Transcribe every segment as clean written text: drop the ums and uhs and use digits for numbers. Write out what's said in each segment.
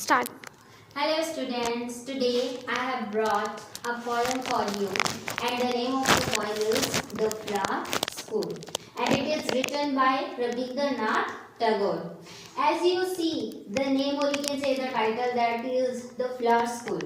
Start. Hello students, today I have brought a poem for you and the name of the poem is The Flower School and it is written by Rabindranath Tagore. As you see the name or you can say the title, that is The Flower School.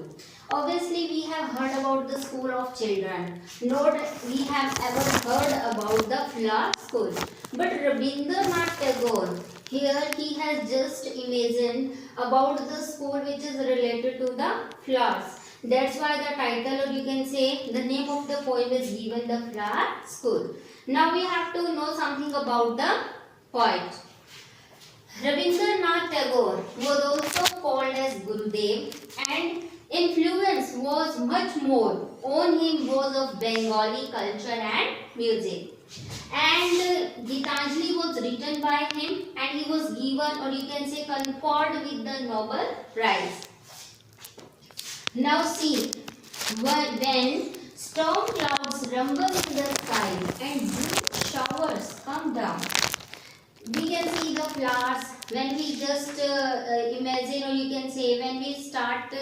Obviously we have heard about the school of children. Not we have ever heard about the Flower School. But Rabindranath Tagore, here he has just imagined about the school which is related to the flowers. That's why the title or you can say the name of the poem is given The Flower School. Now we have to know something about the poet. Rabindranath Tagore was also called as Gurudev and influence was much more on him was of Bengali culture and music. And Gitanjali was written by him and he was given or you can say conferred with the Nobel Prize. Now see, when storm clouds rumble in the sky and dew showers come down, we can see the flowers when we just imagine or you can say when we start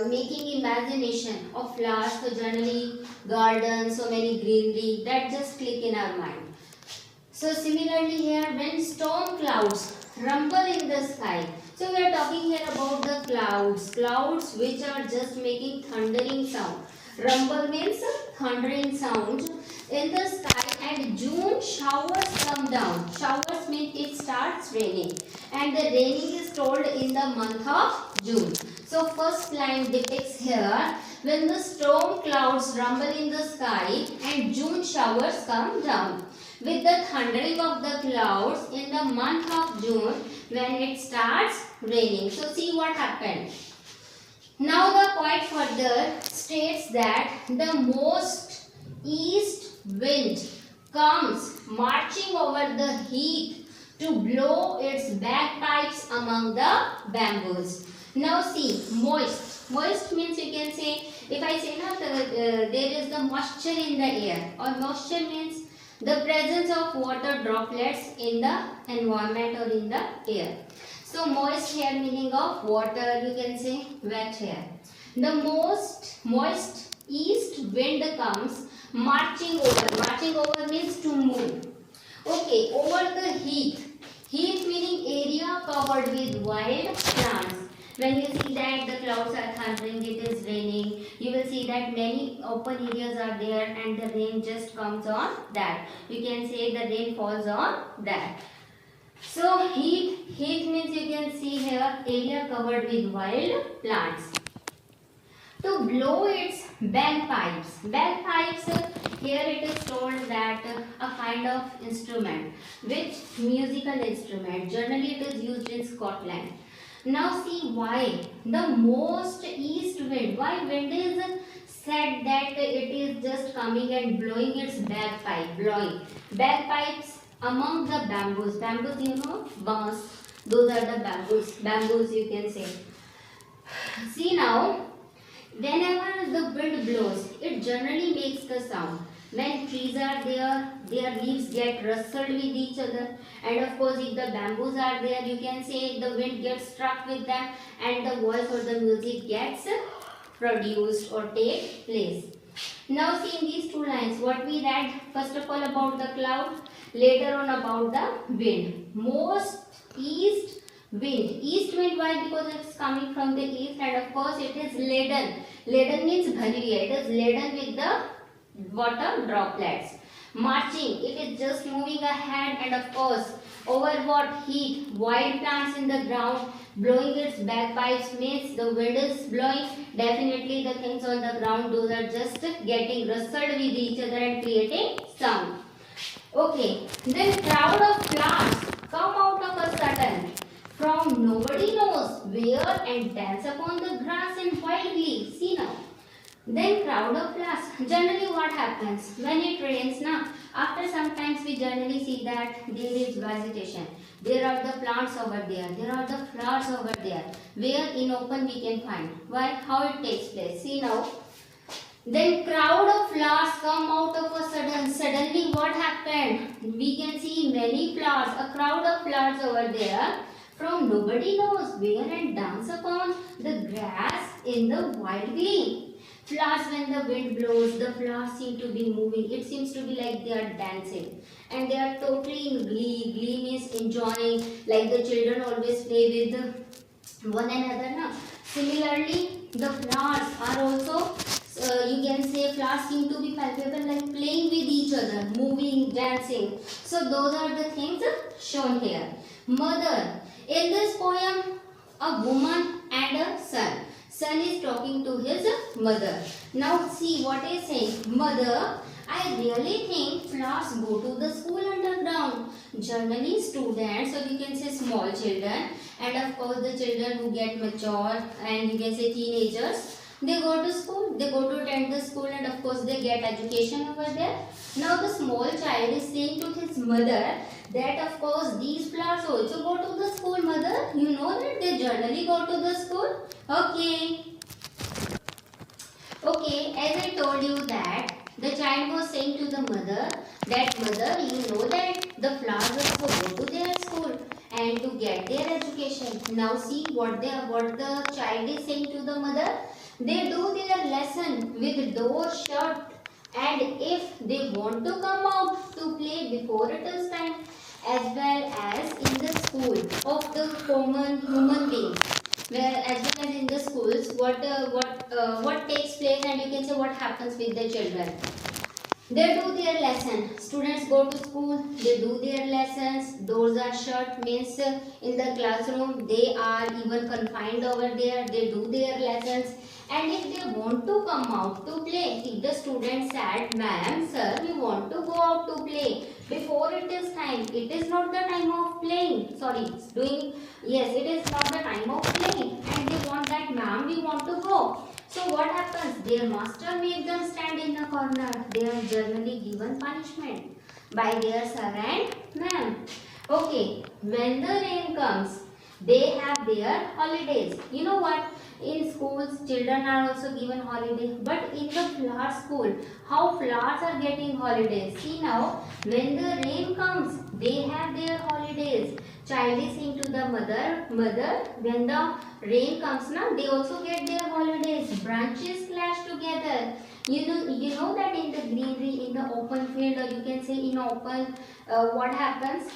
making imagination of flowers. So generally gardens, so many greenery that just click in our mind. So similarly here when storm clouds rumble in the sky, so we are talking here about the clouds which are just making thundering sound. Rumble means thundering sound in the sky and June showers come down. Showers means it starts raining and the raining is told in the month of June. So first line depicts here when the storm clouds rumble in the sky and June showers come down. With the thundering of the clouds in the month of June when it starts raining. So see what happened. Now the poet further states that the most east wind comes marching over the heath to blow its bagpipes among the bamboos. Now see, moist. Moist means you can say, if I say now there is the moisture in the air, or moisture means the presence of water droplets in the environment or in the air. So moist here meaning of water, you can say wet here. The most moist east wind comes marching over. Marching over means to move. Okay, over the heath. Heath meaning area covered with wild plants. When you see that the clouds are thundering, it is raining, you will see that many open areas are there and the rain just comes on that. You can say the rain falls on that. So heath means you can see here area covered with wild plants. To blow its bagpipes. Bagpipes, here it is told that a kind of instrument, which musical instrument. Generally it is used in Scotland. Now see why the most east wind. Why wind is said that it is just coming and blowing its bagpipe, blowing bagpipes among the bamboos. Bamboos, you know, bambs. Those are the bamboos. Bamboos, you can say. See now, whenever the wind blows, it generally makes the sound. When trees are there, their leaves get rustled with each other, and of course if the bamboos are there, you can say the wind gets struck with them and the voice or the music gets produced or take place. Now see in these two lines what we read, first of all about the cloud, later on about the wind. Most east wind. East wind, why? Because it is coming from the east and of course it is laden. Laden means bhari हुई है. It is laden with the water droplets. Marching, it is just moving ahead and of course over what? Heat. Wild plants in the ground. Blowing its bagpipes means the wind is blowing. Definitely the things on the ground, those are just getting rustled with each other and creating sound. Okay, then crowd of flowers come out of a sudden from nobody knows where and dance upon the grass in wild glee. See now. Then crowd of flowers. Generally what happens when it rains now? After some times we generally see that there is vegetation. There are the plants over there. There are the flowers over there. Where in open we can find. Why? How it takes place. See now. Then crowd of flowers come out of a sudden. Suddenly what happened? We can see many flowers. A crowd of flowers over there from nobody knows where and dance upon the grass in the wild glee. Flowers, when the wind blows, the flowers seem to be moving. It seems to be like they are dancing. And they are totally in glee. Glee means enjoying, like the children always play with one another. Na? Similarly, the flowers are also, you can say flowers seem to be palpable, like playing with each other, moving, dancing. So those are the things shown here. Mother. In this poem, a woman and a son. Son is talking to his mother. Now see what is saying. Mother, I really think flowers go to the school underground. Generally students, or you can say small children, and of course the children who get mature, and you can say teenagers, they go to school, they go to attend the school, and of course they get education over there. Now the small child is saying to his mother that of course these flowers also go to the school. Mother, you know that they generally go to the school. Okay. Okay, as I told you that the child was saying to the mother that mother, you know that the flowers also go to their school and to get their education. Now see what the child is saying to the mother. They do their lesson with door shut, and if they want to come out to play before it is time, as well as in the school of the common human beings, where as well as in the schools, what takes place, and you can say what happens with the children. They do their lesson. Students go to school, they do their lessons. Doors are shut, means in the classroom they are even confined over there. They do their lessons. And if they want to come out to play, if the student said, ma'am, sir, we want to go out to play before it is time. It is not the time of playing. Sorry, yes, it is not the time of playing. And they want that, ma'am, we want to go. So what happens? Their master makes them stand in a corner. They are generally given punishment by their sir and ma'am. Okay, when the rain comes, they have their holidays. You know what? In schools, children are also given holidays. But in the flower school, how flowers are getting holidays? See now, when the rain comes, they have their holidays. Child is saying to the mother, when the rain comes now, they also get their holidays. Branches clash together. You know that in the greenery, in the open field, or you can say in open, what happens?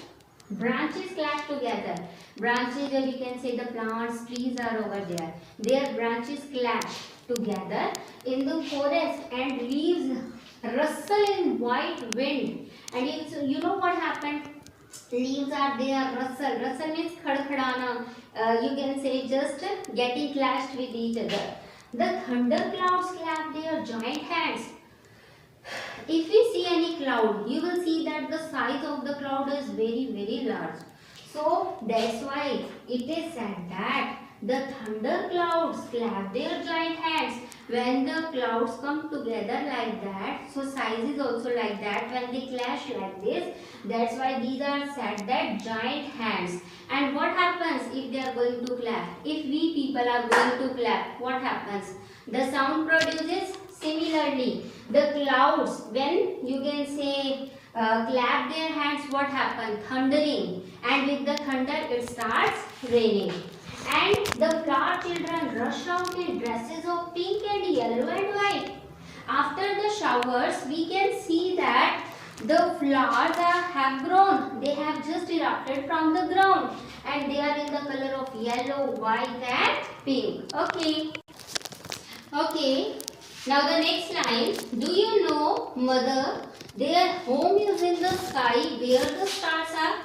Branches clash together. Branches, or you can say the plants, trees are over there. Their branches clash together in the forest, and leaves rustle in white wind. And you know what happened? Leaves are there, rustle. Rustle means khadkhadana. You can say just getting clashed with each other. The thunder clouds clap their giant hands. If we see any cloud, you will see that the size of the cloud is very, very large. So that's why it is said that the thunder clouds clap their giant hands. When the clouds come together like that, so size is also like that. When they clash like this, that's why these are said that giant hands. And what happens if they are going to clap? If we people are going to clap, what happens? The sound produces. Similarly, the clouds, when you can say clap their hands, what happens? Thundering. And with the thunder, it starts raining. And the flower children rush out in dresses of pink and yellow and white. After the showers, we can see that the flowers have grown. They have just erupted from the ground. And they are in the color of yellow, white and pink. Okay. Okay. Now the next line, do you know, mother, their home is in the sky where the stars are?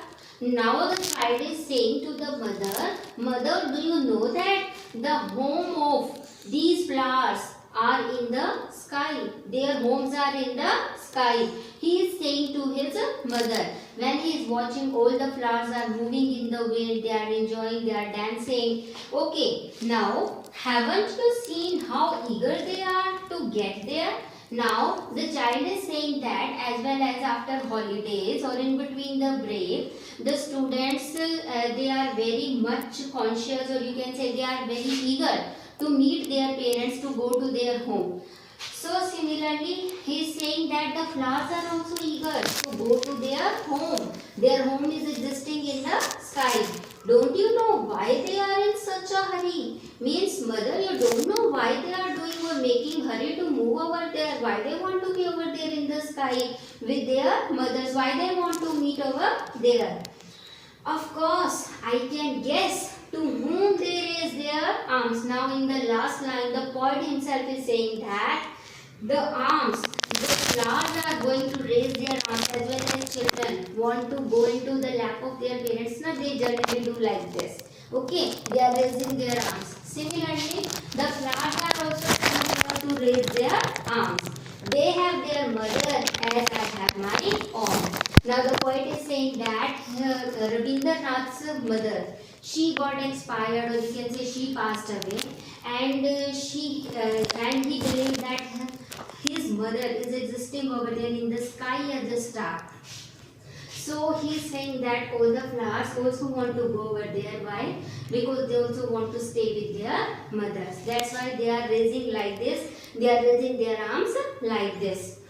Now the child is saying to the mother, mother, do you know that the home of these flowers are in the sky? Their homes are in the sky. He is saying to his mother, when he is watching all the flowers are moving in the wind, they are enjoying, they are dancing. Okay, now haven't you seen how eager they are to get there? Now the child is saying that as well as after holidays or in between the break, the students they are very much conscious, or you can say they are very eager to meet their parents, to go to their home. So similarly, he is saying that the flowers are also eager to go to their home. Their home is existing in the sky. Don't you know why they are in such a hurry? Means mother, you don't know why they are doing or making hurry to move over there. Why they want to be over there in the sky with their mothers? Why they want to meet over there? Of course, I can guess to whom they raise their arms. Now in the last line, the poet himself is saying that the arms, the flowers are going to raise their arms as well as children want to go into the lap of their parents. Now they generally do like this. Okay, they are raising their arms. Similarly, the flowers are also trying to raise their arms. They have their mother as I have my own. Now the poet is saying that Rabindranath's mother, she got inspired, or you can say she passed away, and and he believed that his mother is existing over there in the sky as a star. So he is saying that all the flowers also want to go over there. Why? Because they also want to stay with their mothers. That's why they are raising like this. They are raising their arms like this.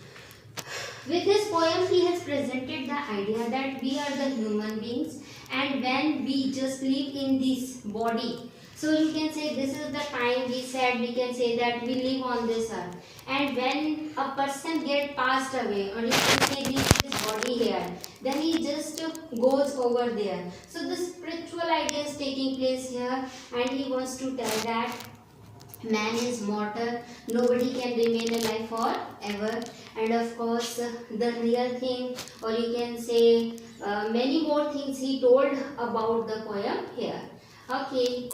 With this poem, he has presented the idea that we are the human beings, and when we just live in this body, so you can say this is the time we can say that we live on this earth. And when a person get passed away, or you can say leaves his body here, then he just goes over there. So the spiritual idea is taking place here, and he wants to tell that man is mortal, nobody can remain alive forever. And of course, the real thing, or you can say many more things he told about the poem here. Okay.